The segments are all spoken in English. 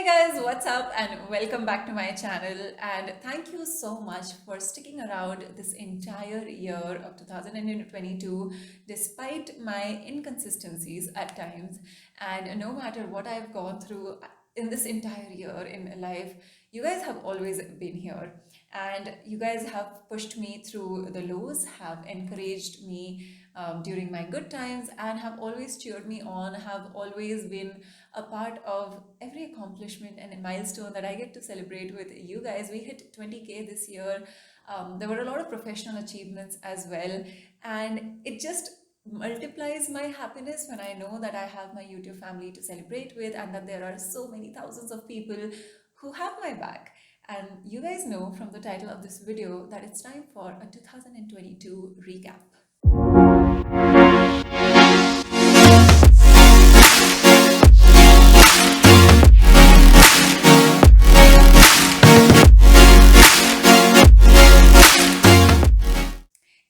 Hey guys, what's up and welcome back to my channel, and thank you so much for sticking around this entire year of 2022 despite my inconsistencies at times. And no matter what I've gone through in this entire year in life, you guys have always been here, and you guys have pushed me through the lows, have encouraged me during my good times, and have always cheered me on, have always been a part of every accomplishment and a milestone that I get to celebrate with you guys. We hit 20K this year. There were a lot of professional achievements as well, and it just multiplies my happiness when I know that I have my YouTube family to celebrate with, and that there are so many thousands of people who have my back. And you guys know from the title of this video that it's time for a 2022 recap.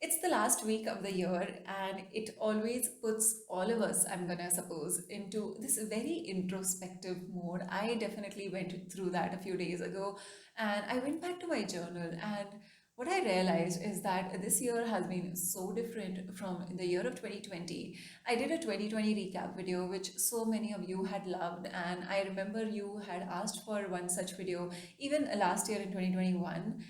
It's the last week of the year, and it always puts all of us, I'm gonna suppose, into this very introspective mode. I definitely went through that a few days ago, and I went back to my journal. And what I realized is that this year has been so different from the year of 2020. I did a 2020 recap video, which so many of you had loved, and I remember you had asked for one such video even last year in 2021.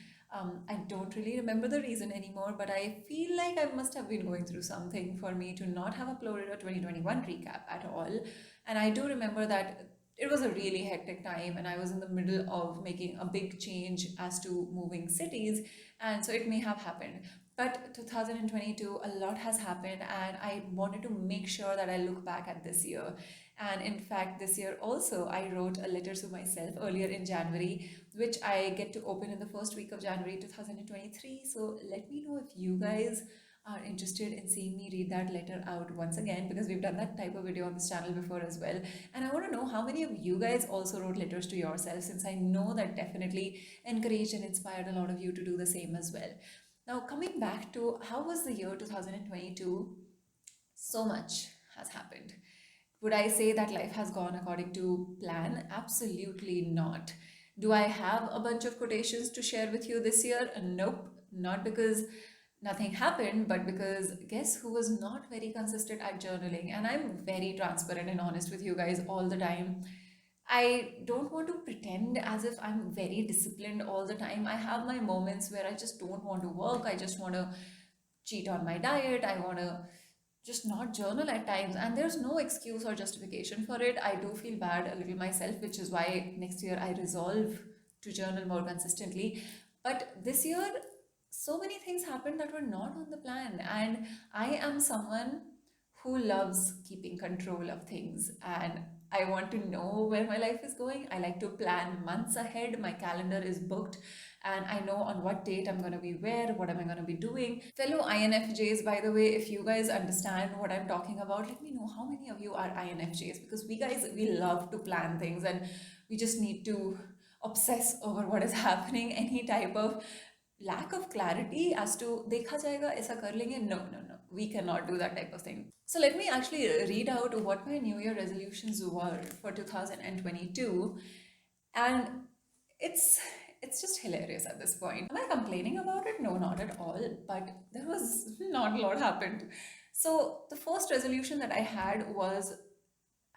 I don't really remember the reason anymore, but I feel like I must have been going through something for me to not have uploaded a 2021 recap at all. And I do remember that it was a really hectic time, and I was in the middle of making a big change as to moving cities, and so it may have happened. But 2022, a lot has happened, and I wanted to make sure that I look back at this year. And in fact, this year also, I wrote a letter to myself earlier in January, which I get to open in the first week of January 2023. So let me know if you guys are interested in seeing me read that letter out once again, because we've done that type of video on this channel before as well. And I want to know how many of you guys also wrote letters to yourself, since I know that definitely encouraged and inspired a lot of you to do the same as well. Now, coming back to how was the year 2022, so much has happened. Would I say that life has gone according to plan? Absolutely not. Do I have a bunch of quotations to share with you this year? Nope. Not because nothing happened, but because guess who was not very consistent at journaling? And I'm very transparent and honest with you guys all the time. I don't want to pretend as if I'm very disciplined all the time. I have my moments where I just don't want to work. I just want to cheat on my diet. I want to just not journal at times, and there's no excuse or justification for it. I do feel bad a little myself, which is why next year I resolve to journal more consistently. But this year, so many things happened that were not on the plan, and I am someone who loves keeping control of things, and I want to know where my life is going. I like to plan months ahead. My calendar is booked, and I know on what date I'm going to be where, what am I going to be doing. Fellow INFJs, by the way, if you guys understand what I'm talking about, let me know how many of you are INFJs, because we guys, we love to plan things, and we just need to obsess over what is happening. Any type of lack of clarity as to देखा जाएगा ऐसा कर लेंगे, no, we cannot do that type of thing. So let me actually read out what my New Year resolutions were for 2022, and it's just hilarious at this point. Am I complaining about it? No, not at all. But there was not a lot happened. So the first resolution that I had was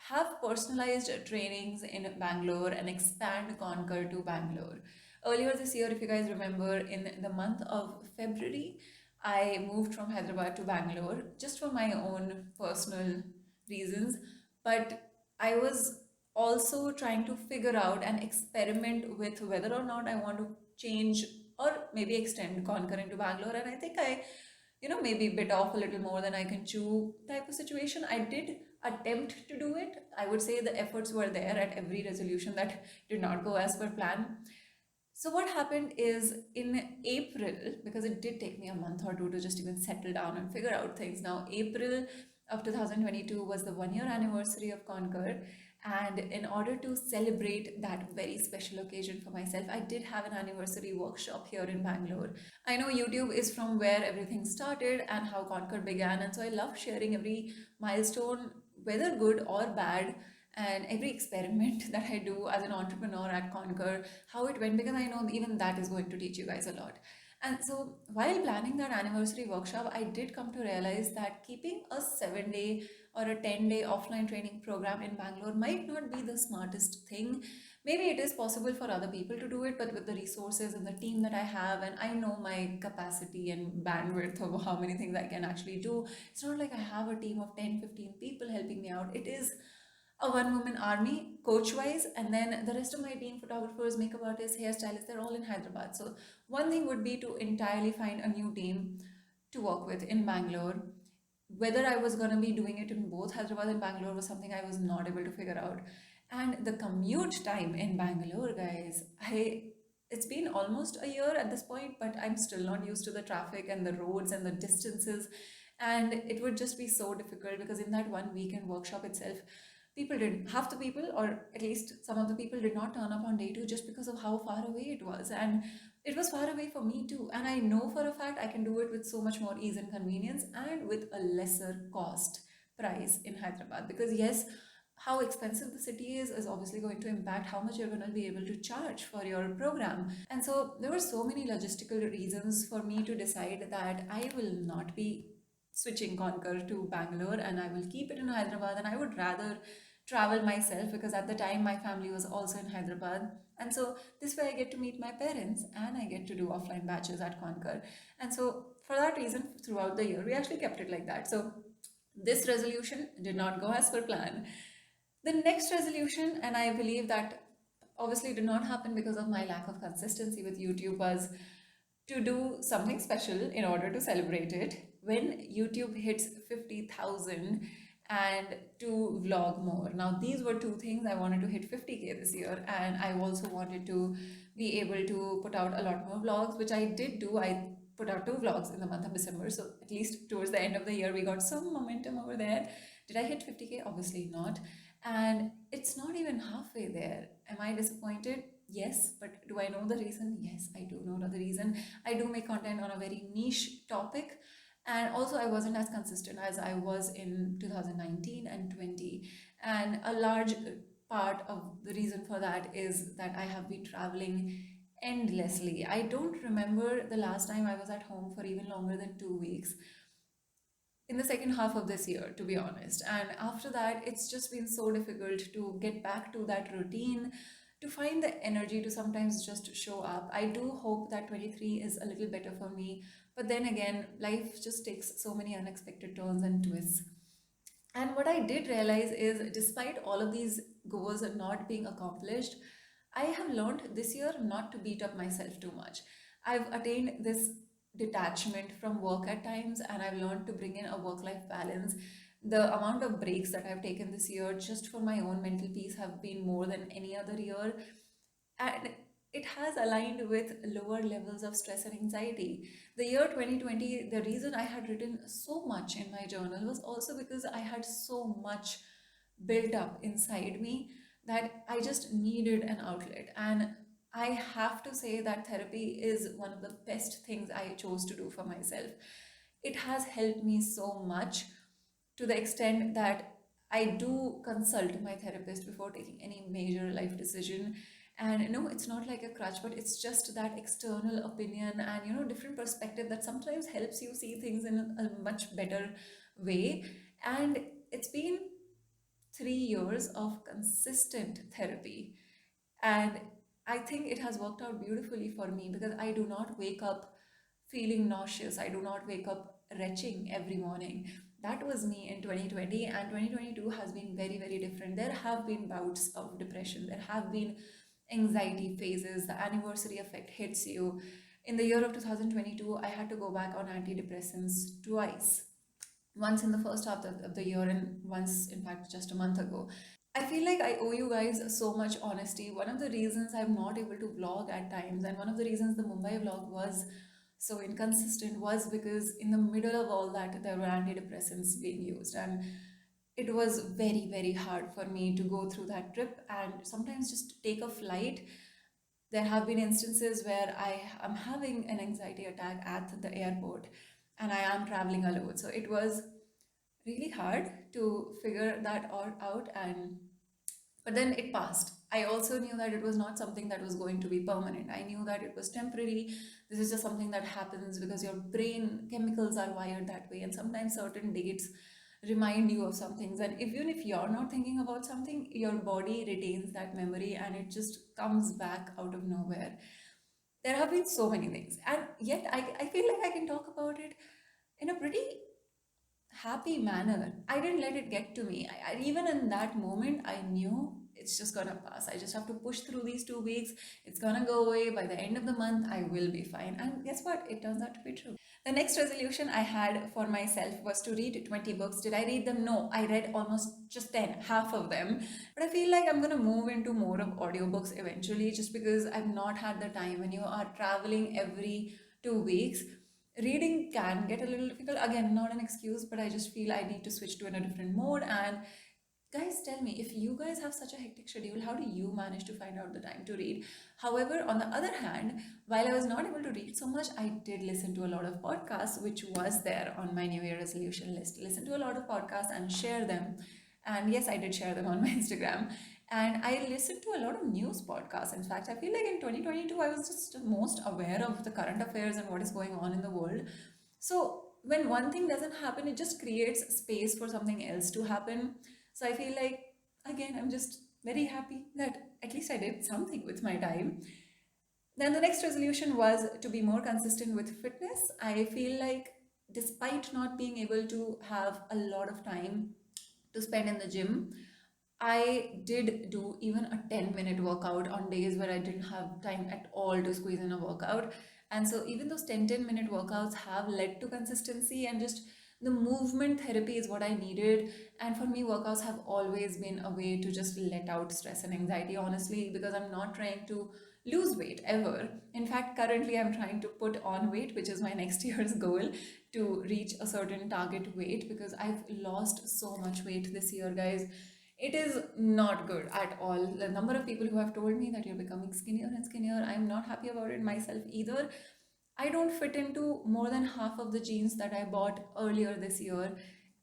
have personalized trainings in Bangalore and expand Conquer to Bangalore. Earlier this year, if you guys remember, in the month of February, I moved from Hyderabad to Bangalore just for my own personal reasons. But I was also trying to figure out and experiment with whether or not I want to change or maybe extend Conquer into Bangalore. And I think I, maybe bit off a little more than I can chew type of situation. I did attempt to do it. I would say the efforts were there at every resolution that did not go as per plan. So what happened is in April, because it did take me a month or two to just even settle down and figure out things. Now, April of 2022 was the 1 year anniversary of Conquer. And in order to celebrate that very special occasion for myself, I did have an anniversary workshop here in Bangalore. I know YouTube is from where everything started and how Conquer began. And so I love sharing every milestone, whether good or bad. and every experiment that I do as an entrepreneur at Conquer, how it went, because I know even that is going to teach you guys a lot. And so while planning that anniversary workshop, I did come to realize that keeping a 7 day or a 10 day offline training program in Bangalore might not be the smartest thing. Maybe it is possible for other people to do it, but with the resources and the team that I have, and I know my capacity and bandwidth of how many things I can actually do, it's not like I have a team of 10, 15 people helping me out. It is a one woman army coach wise, and then the rest of my team, photographers, makeup artists, hairstylists, they're all in Hyderabad. So one thing would be to entirely find a new team to work with in Bangalore. Whether I was going to be doing it in both Hyderabad and Bangalore was something I was not able to figure out. And the commute time in Bangalore, guys, I it's been almost a year at this point, but I'm still not used to the traffic and the roads and the distances. And it would just be so difficult because in that one weekend workshop itself, people didn't, half the people, or at least some of the people, did not turn up on day two just because of how far away it was. And it was far away for me too. And I know for a fact I can do it with so much more ease and convenience and with a lesser cost price in Hyderabad. Because yes, how expensive the city is obviously going to impact how much you're going to be able to charge for your program. And so there were so many logistical reasons for me to decide that I will not be switching Conquer to Bangalore, and I will keep it in Hyderabad, and I would rather travel myself because at the time my family was also in Hyderabad. And so this way I get to meet my parents and I get to do offline batches at Conquer. And so for that reason, throughout the year, we actually kept it like that. So this resolution did not go as per plan. The next resolution, and I believe that obviously did not happen because of my lack of consistency with YouTube, was to do something special in order to celebrate it when YouTube hits 50,000, and to vlog more. Now, these were two things. I wanted to hit 50K this year, and I also wanted to be able to put out a lot more vlogs, which I did do. I put out two vlogs in the month of December, so at least towards the end of the year, we got some momentum over there. Did I hit 50K? Obviously not. And it's not even halfway there. Am I disappointed? Yes, but do I know the reason? Yes, I do know the reason. I do make content on a very niche topic, and also I wasn't as consistent as I was in 2019 and 20. And a large part of the reason for that is that I have been traveling endlessly. I don't remember the last time I was at home for even longer than 2 weeks in the second half of this year, to be honest. And after that, it's just been so difficult to get back to that routine, to find the energy to sometimes just show up. I do hope that 23 is a little better for me, but then again, life just takes so many unexpected turns and twists. And what I did realize is, despite all of these goals not being accomplished, I have learned this year not to beat up myself too much. I've attained this detachment from work at times, and I've learned to bring in a work life balance. The amount of breaks that I've taken this year just for my own mental peace have been more than any other year. And it has aligned with lower levels of stress and anxiety. The year 2020, the reason I had written so much in my journal was also because I had so much built up inside me that I just needed an outlet. And I have to say that therapy is one of the best things I chose to do for myself. It has helped me so much, to the extent that I do consult my therapist before taking any major life decision. And no, it's not like a crutch, but it's just that external opinion and different perspective that sometimes helps you see things in a much better way. And it's been 3 years of consistent therapy. And I think it has worked out beautifully for me because I do not wake up feeling nauseous. I do not wake up retching every morning. That was me in 2020, and 2022 has been very, very different. There have been bouts of depression, there have been anxiety phases, the anniversary effect hits you. In the year of 2022, I had to go back on antidepressants twice, once in the first half of the year, and once, in fact, just a month ago. I feel like I owe you guys so much honesty. One of the reasons I'm not able to vlog at times, and one of the reasons the Mumbai vlog was so inconsistent, was because in the middle of all that, there were antidepressants being used. And it was very, very hard for me to go through that trip and sometimes just take a flight. There have been instances where I am having an anxiety attack at the airport and I am traveling alone. So it was really hard to figure that all out. And But then it passed. I also knew that it was not something that was going to be permanent. I knew that it was temporary. This is just something that happens because your brain chemicals are wired that way, and sometimes certain dates remind you of some things. And even if you're not thinking about something, your body retains that memory and it just comes back out of nowhere. There have been so many things, and yet I feel like I can talk about it in a pretty happy manner. I didn't let it get to me. Even in that moment, I knew it's just gonna pass. I just have to push through these 2 weeks. It's gonna go away. By the end of the month, I will be fine. And guess what? It turns out to be true. The next resolution I had for myself was to read 20 books. Did I read them? No, I read almost just 10, half of them. But I feel like I'm gonna move into more of audiobooks eventually just because I've not had the time. When you are traveling every 2 weeks, reading can get a little difficult. Again, not an excuse, but I just feel I need to switch to in a different mode. And guys, tell me, if you guys have such a hectic schedule, how do you manage to find out the time to read? However, on the other hand, while I was not able to read so much, I did listen to a lot of podcasts, which was there on my New Year resolution list. Listen to a lot of podcasts and share them. And yes, I did share them on my Instagram. And I listened to a lot of news podcasts. In fact, I feel like in 2022, I was just most aware of the current affairs and what is going on in the world. So when one thing doesn't happen, it just creates space for something else to happen. So I feel like, again, I'm just very happy that at least I did something with my time. Then the next resolution was to be more consistent with fitness. I feel like despite not being able to have a lot of time to spend in the gym, I did do even a 10-minute workout on days where I didn't have time at all to squeeze in a workout. And so even those 10-minute workouts have led to consistency, and just the movement therapy is what I needed. And for me, workouts have always been a way to just let out stress and anxiety, honestly, because I'm not trying to lose weight ever. In fact, currently I'm trying to put on weight, which is my next year's goal, to reach a certain target weight, because I've lost so much weight this year, guys. It is not good at all. The number of people who have told me that you're becoming skinnier and skinnier, I'm not happy about it myself either. I don't fit into more than half of the jeans that I bought earlier this year.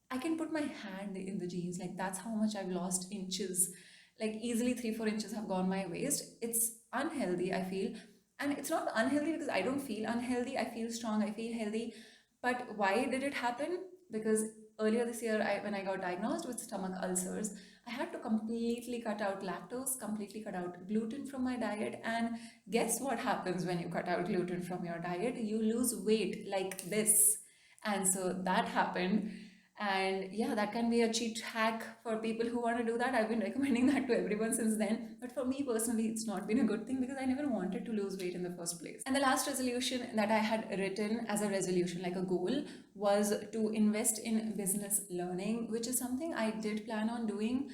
I can put my hand in the jeans. Like, that's how much I've lost inches. Like, easily 3, 4 inches have gone my waist. It's unhealthy, I feel. And it's not unhealthy because I don't feel unhealthy. I feel strong, I feel healthy. But why did it happen? Because earlier this year, when I got diagnosed with stomach ulcers, I had to completely cut out lactose, completely cut out gluten from my diet. And guess what happens when you cut out gluten from your diet? You lose weight like this. And so that happened. And yeah, that can be a cheat hack for people who want to do that. I've been recommending that to everyone since then. But for me personally, it's not been a good thing because I never wanted to lose weight in the first place. And the last resolution that I had written as a resolution, like a goal, was to invest in business learning, which is something I did plan on doing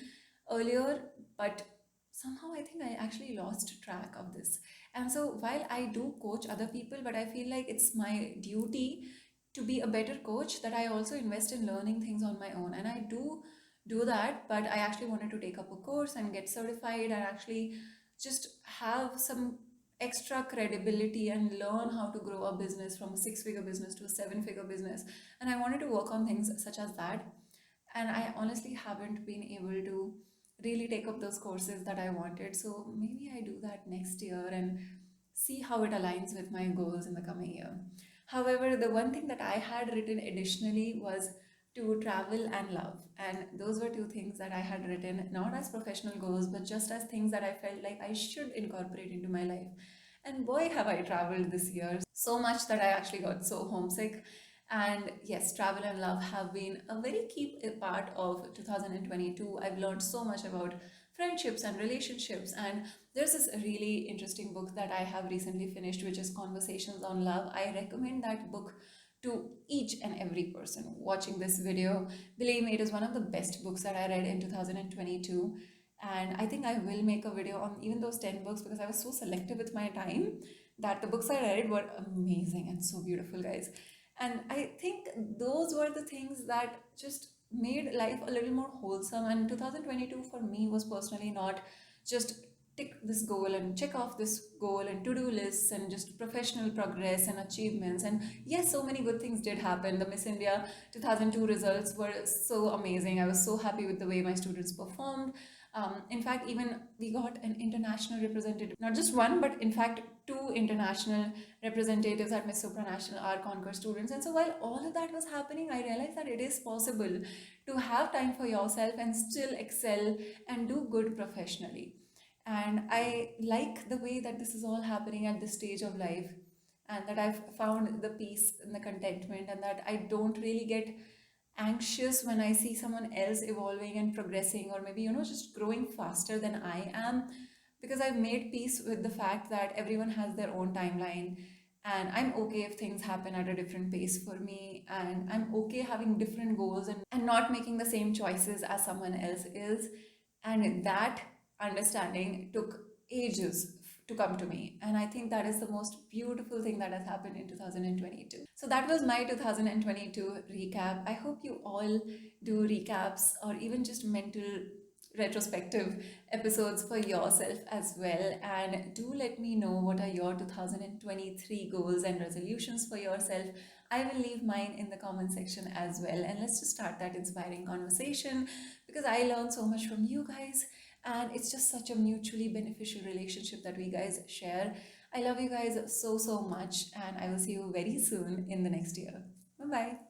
earlier, but somehow I think I actually lost track of this. And so while I do coach other people, but I feel like it's my duty to be a better coach, that I also invest in learning things on my own. And I do that, but I actually wanted to take up a course and get certified and actually just have some extra credibility and learn how to grow a business from a 6-figure business to a 7-figure business. And I wanted to work on things such as that. And I honestly haven't been able to really take up those courses that I wanted. So maybe I do that next year and see how it aligns with my goals in the coming year. However, the one thing that I had written additionally was to travel and love. And those were two things that I had written not as professional goals, but just as things that I felt like I should incorporate into my life. And boy, have I traveled this year so much that I actually got so homesick. And yes, travel and love have been a very key part of 2022. I've learned so much about friendships and relationships. And there's this really interesting book that I have recently finished, which is Conversations on Love. I recommend that book to each and every person watching this video. Believe me, it is one of the best books that I read in 2022. And I think I will make a video on even those 10 books because I was so selective with my time that the books I read were amazing and so beautiful, guys. And I think those were the things that just made life a little more wholesome. And 2022 for me was personally not just tick this goal and check off this goal and to-do lists and just professional progress and achievements. And yes, so many good things did happen. The Miss India 2002 results were so amazing. I was so happy with the way my students performed. In fact, even we got an international representative, not just one, but in fact, two international representatives at Miss Supranational are Conquer students. And so, while all of that was happening, I realized that it is possible to have time for yourself and still excel and do good professionally. And I like the way that this is all happening at this stage of life, and that I've found the peace and the contentment, and that I don't really get anxious when I see someone else evolving and progressing, or maybe, just growing faster than I am, because I've made peace with the fact that everyone has their own timeline. And I'm okay if things happen at a different pace for me. And I'm okay having different goals and not making the same choices as someone else is. And that understanding took ages to come to me. And I think that is the most beautiful thing that has happened in 2022. So that was my 2022 recap. I hope you all do recaps or even just mental retrospective episodes for yourself as well. And do let me know what are your 2023 goals and resolutions for yourself. I will leave mine in the comment section as well. And let's just start that inspiring conversation, because I learned so much from you guys. And it's just such a mutually beneficial relationship that we guys share. I love you guys so, so much. And I will see you very soon in the next year. Bye bye.